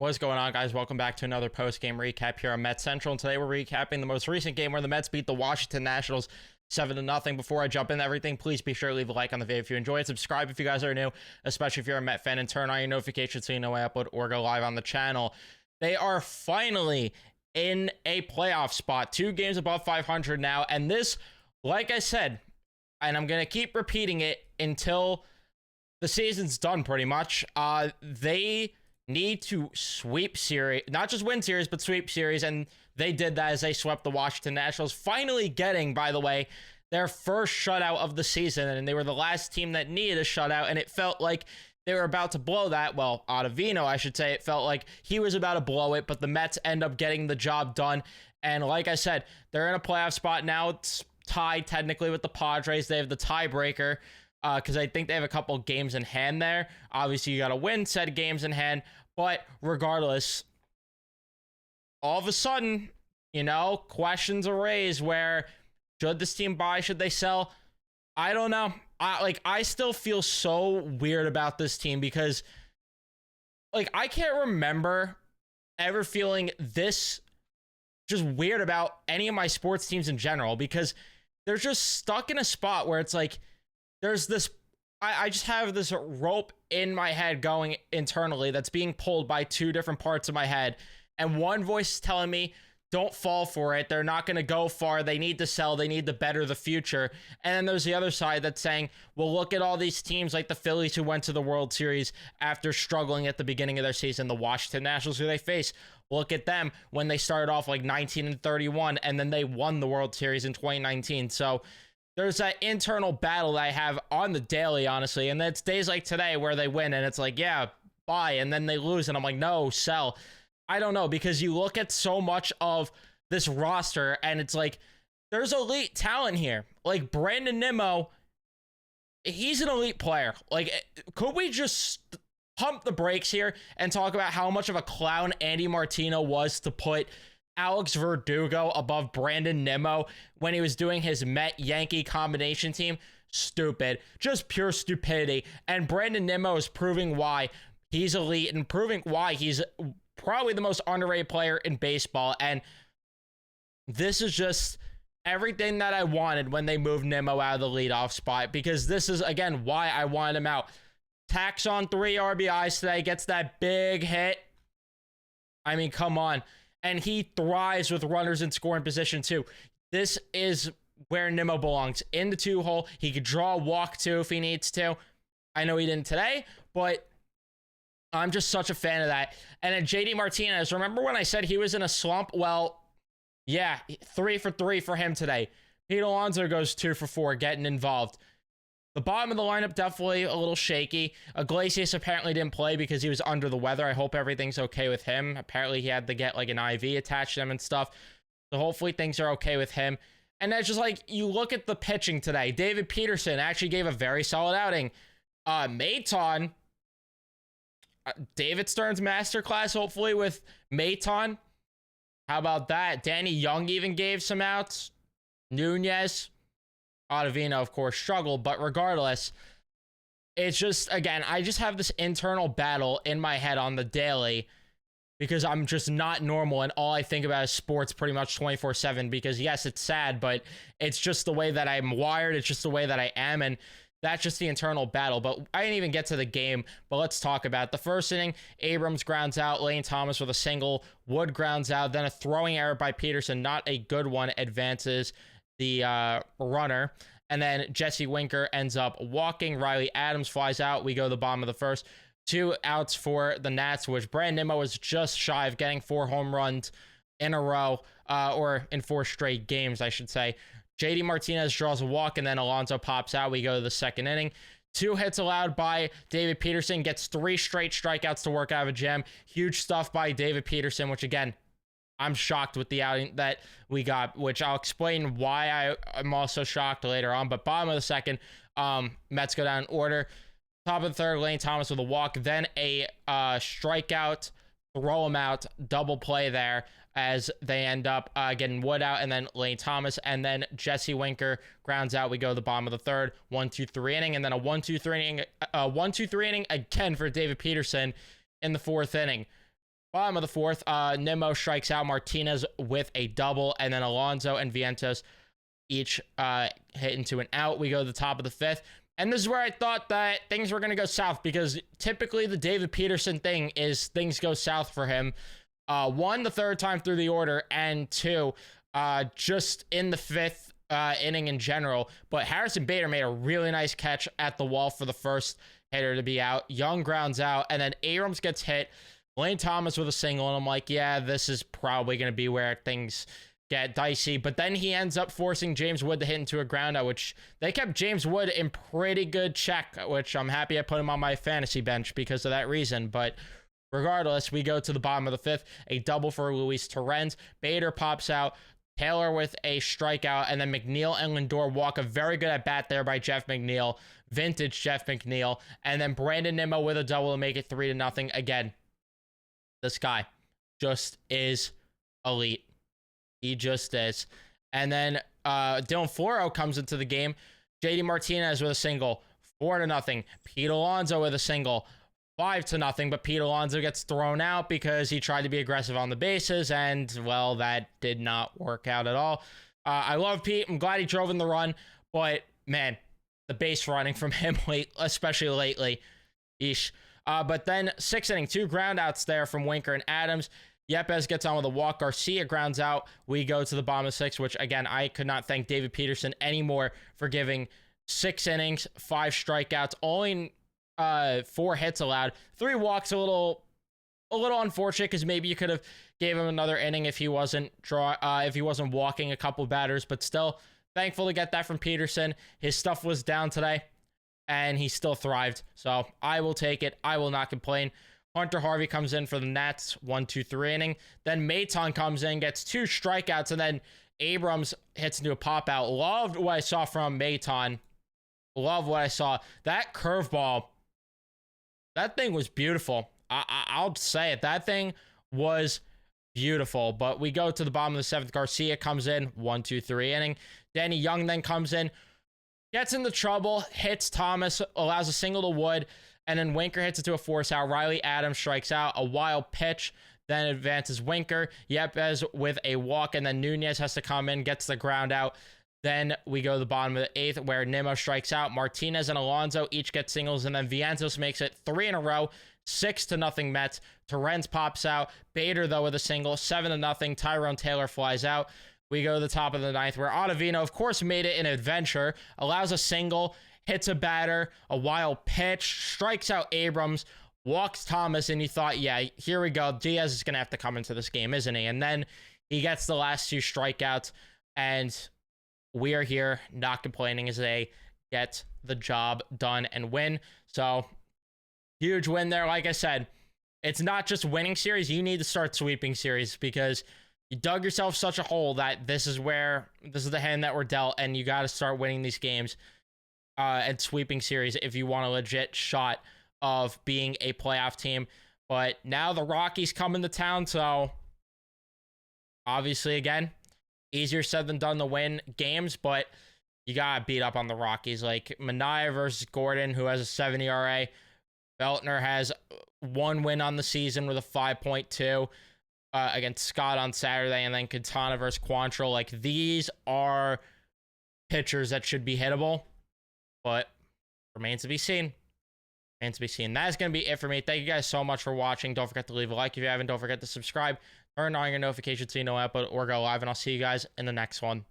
What's going on, guys? Welcome back to another post-game recap here on Mets Central. And today we're recapping the most recent game where the Mets beat the Washington Nationals 7-0. Before I jump into everything, please be sure to leave a like on the video if you enjoy it. Subscribe if you guys are new, especially if you're a Met fan, and turn on your notifications so you know when I upload or go live on the channel. They are finally in a playoff spot, 2 games above 500 now. And this, like I said, and I'm going to keep repeating it until the season's done pretty much, they need to sweep series, not just win series, but sweep series, and they did that as they swept the Washington Nationals, finally getting, by the way, their first shutout of the season, and they were the last team that needed a shutout, and it felt like they were about to blow that. Well, Ottavino, I should say, it felt like he was about to blow it, but the Mets end up getting the job done, and like I said, they're in a playoff spot now. It's tied technically with the Padres. They have the tiebreaker, because I think they have a couple games in hand there. Obviously, you got to win said games in hand. But regardless, all of a sudden, questions are raised where should this team buy? Should they sell? I don't know. I still feel so weird about this team because, I can't remember ever feeling this just weird about any of my sports teams in general, because they're just stuck in a spot where it's like there's this. I just have this rope in my head going internally that's being pulled by 2 different parts of my head. And one voice is telling me, don't fall for it. They're not going to go far. They need to sell. They need to better the future. And then there's the other side that's saying, well, look at all these teams like the Phillies who went to the World Series after struggling at the beginning of their season. The Washington Nationals who they face. Look at them when they started off like 19-31 and then they won the World Series in 2019. So there's that internal battle that I have on the daily, honestly. And it's days like today where they win and it's like, yeah, buy. And then they lose. And I'm like, no, sell. I don't know, because you look at so much of this roster and it's like, there's elite talent here. Like Brandon Nimmo, he's an elite player. Like, could we just pump the brakes here and talk about how much of a clown Andy Martino was to put Alex Verdugo above Brandon Nimmo when he was doing his Met-Yankee combination team? Stupid. Just pure stupidity. And Brandon Nimmo is proving why he's elite and proving why he's probably the most underrated player in baseball. And this is just everything that I wanted when they moved Nimmo out of the leadoff spot, because this is, again, why I wanted him out. Tacks on 3 RBIs today, gets that big hit. I mean, come on. And he thrives with runners in scoring position too. This is where Nimmo belongs, in the 2-hole. He could draw a walk too if he needs to. I know he didn't today, but I'm just such a fan of that. And then JD Martinez, remember when I said he was in a slump? Well, yeah, 3 for 3 for him today. Pete Alonso goes 2 for 4, getting involved. The bottom of the lineup, definitely a little shaky. Iglesias apparently didn't play because he was under the weather. I hope everything's okay with him. Apparently he had to get like an IV attached to him and stuff. So hopefully things are okay with him. And that's just like, you look at the pitching today. David Peterson actually gave a very solid outing. Maton, David Stern's masterclass, hopefully, with Maton. How about that? Danny Young even gave some outs. Nunez. Ottavino, of course, struggled, but regardless, it's just, again, I just have this internal battle in my head on the daily because I'm just not normal and all I think about is sports pretty much 24/7, because yes, it's sad, but it's just the way that I'm wired. It's just the way that I am, and that's just the internal battle. But I didn't even get to the game, but let's talk about it. The first inning, Abrams grounds out, Lane Thomas with a single, Wood grounds out, then a throwing error by Peterson, not a good one, advances the runner, and then Jesse Winker ends up walking. Riley Adams flies out. We go to the bottom of the first. 2 outs for the Nats, which Brandon Nimmo was just shy of getting 4 home runs in a row, or in 4 straight games, I should say. JD Martinez draws a walk, and then Alonso pops out. We go to the second inning. 2 hits allowed by David Peterson, gets 3 straight strikeouts to work out of a gem. Huge stuff by David Peterson, which again, I'm shocked with the outing that we got, which I'll explain why I'm also shocked later on. But bottom of the second, Mets go down in order. Top of the third, Lane Thomas with a walk, then a strikeout, throw him out, double play there as they end up getting Wood out, and then Lane Thomas, and then Jesse Winker grounds out. We go to the bottom of the third, 1-2-3 inning, and then a 1-2-3 inning, 1-2-3 inning again for David Peterson in the 4th inning. Bottom of the fourth, Nimmo strikes out Martinez with a double, and then Alonso and Vientos each hit into an out. We go to the top of the fifth. And this is where I thought that things were going to go south, because typically the David Peterson thing is things go south for him. One, the third time through the order, and two, just in the fifth inning in general. But Harrison Bader made a really nice catch at the wall for the first hitter to be out. Young grounds out, and then Abrams gets hit. Lane Thomas with a single, and I'm like, yeah, this is probably going to be where things get dicey. But then he ends up forcing James Wood to hit into a ground out, which they kept James Wood in pretty good check, which I'm happy I put him on my fantasy bench because of that reason. But regardless, we go to the bottom of the fifth, a double for Luis Torrens. Bader pops out, Taylor with a strikeout, and then McNeil and Lindor walk. A very good at bat there by Jeff McNeil, vintage Jeff McNeil, and then Brandon Nimmo with a double to make it 3-0. Again, this guy just is elite. He just is. And then Dylan Floro comes into the game. JD Martinez with a single, 4-0. Pete Alonso with a single, 5-0. But Pete Alonso gets thrown out because he tried to be aggressive on the bases, and, well, that did not work out at all. I love Pete. I'm glad he drove in the run. But, man, the base running from him, especially lately. Eesh. But then, sixth inning, 2 groundouts there from Winker and Adams. Yepes gets on with a walk. Garcia grounds out. We go to the bottom of 6, which, again, I could not thank David Peterson anymore for giving 6 innings, 5 strikeouts, only 4 hits allowed, 3 walks. A little unfortunate, because maybe you could have gave him another inning if he wasn't walking a couple batters. But still, thankful to get that from Peterson. His stuff was down today, and he still thrived. So I will take it. I will not complain. Hunter Harvey comes in for the Nats, 1-2-3 inning. Then Maton comes in, gets 2 strikeouts, and then Abrams hits into a pop-out. Loved what I saw from Maton. Love what I saw. That curveball, that thing was beautiful. I'll say it. That thing was beautiful. But we go to the bottom of the 7th. Garcia comes in, 1-2-3 inning. Danny Young then comes in, gets into trouble, hits Thomas, allows a single to Wood, and then Winker hits it to a force out. Riley Adams strikes out. A wild pitch, then advances Winker. Yepes with a walk, and then Nunez has to come in, gets the ground out. Then we go to the bottom of the 8th, where Nimmo strikes out. Martinez and Alonso each get singles, and then Vientos makes it 3 in a row, 6-0 Mets. Torrens pops out. Bader, though, with a single, 7-0. Tyrone Taylor flies out. We go to the top of the 9th, where Ottavino, of course, made it an adventure, allows a single, hits a batter, a wild pitch, strikes out Abrams, walks Thomas, and you thought, yeah, here we go. Diaz is going to have to come into this game, isn't he? And then he gets the last 2 strikeouts, and we are here not complaining as they get the job done and win. So, huge win there. Like I said, it's not just winning series. You need to start sweeping series, because you dug yourself such a hole that this is the hand that we're dealt, and you got to start winning these games and sweeping series if you want a legit shot of being a playoff team. But now the Rockies come into town, so obviously, again, easier said than done to win games, but you got to beat up on the Rockies. Like Manaea versus Gordon, who has a 7 ERA. Beltner has 1 win on the season with a 5.2 against Scott on Saturday, and then Quintana versus Quantrill. Like, these are pitchers that should be hittable, but remains to be seen. That is going to be it for me. Thank you guys so much for watching. Don't forget to leave a like if you haven't. Don't forget to subscribe. Turn on your notifications so you know when I upload or go live, and I'll see you guys in the next one.